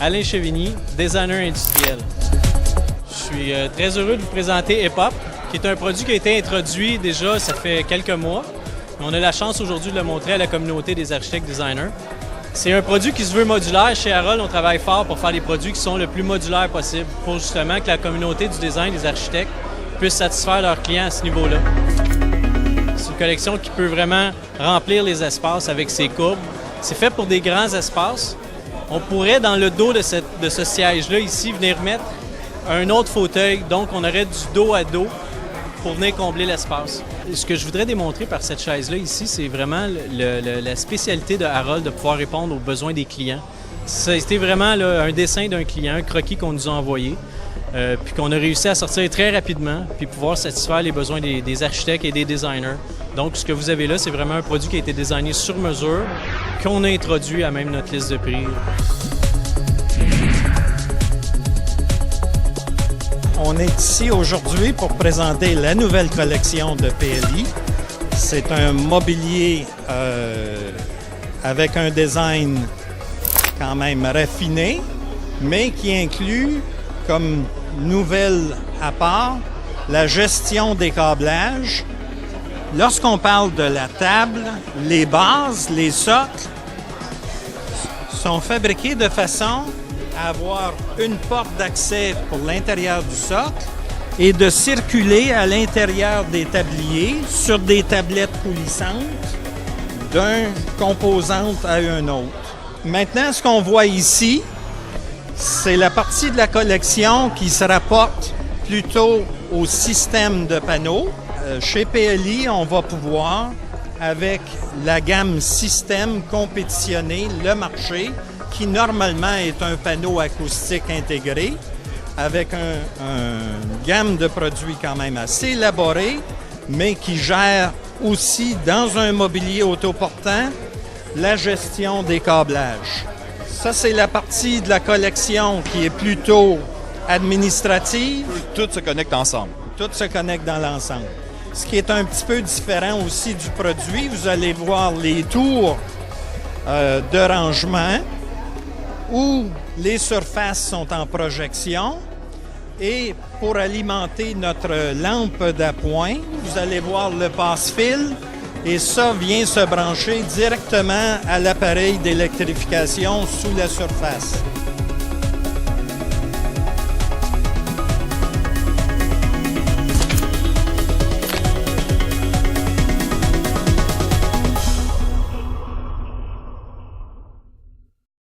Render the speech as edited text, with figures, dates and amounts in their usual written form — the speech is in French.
Alain Chevigny, designer industriel. Je suis très heureux de vous présenter EPOP, qui est un produit qui a été introduit déjà, ça fait quelques mois. On a la chance aujourd'hui de le montrer à la communauté des architectes designers. C'est un produit qui se veut modulaire. Chez Harold, on travaille fort pour faire des produits qui sont le plus modulaires possible, pour justement que la communauté du design, des architectes, puisse satisfaire leurs clients à ce niveau-là. C'est une collection qui peut vraiment remplir les espaces avec ses courbes. C'est fait pour des grands espaces. On pourrait, dans le dos de ce siège-là, ici, venir mettre un autre fauteuil. Donc, on aurait du dos à dos pour venir combler l'espace. Ce que je voudrais démontrer par cette chaise-là ici, c'est vraiment la spécialité de Harold de pouvoir répondre aux besoins des clients. Ça a été vraiment là, un dessin d'un client, un croquis qu'on nous a envoyé, puis qu'on a réussi à sortir très rapidement, puis pouvoir satisfaire les besoins des architectes et des designers. Donc, ce que vous avez là, c'est vraiment un produit qui a été designé sur mesure, qu'on a introduit à même notre liste de prix. On est ici aujourd'hui pour présenter la nouvelle collection de PLI. C'est un mobilier avec un design quand même raffiné, mais qui inclut comme nouvelle à part la gestion des câblages. Lorsqu'on parle de la table, les bases, les socles sont fabriqués de façon à avoir une porte d'accès pour l'intérieur du socle et de circuler à l'intérieur des tabliers sur des tablettes coulissantes d'une composante à une autre. Maintenant, ce qu'on voit ici, c'est la partie de la collection qui se rapporte plutôt au système de panneaux. Chez PLI, on va pouvoir, avec la gamme système, compétitionner le marché qui normalement est un panneau acoustique intégré avec une gamme de produits quand même assez élaborée, mais qui gère aussi dans un mobilier autoportant la gestion des câblages. Ça, c'est la partie de la collection qui est plutôt administrative. Tout se connecte ensemble. Tout se connecte dans l'ensemble. Ce qui est un petit peu différent aussi du produit, vous allez voir les tours de rangement où les surfaces sont en projection. Et pour alimenter notre lampe d'appoint, vous allez voir le passe-fil et ça vient se brancher directement à l'appareil d'électrification sous la surface.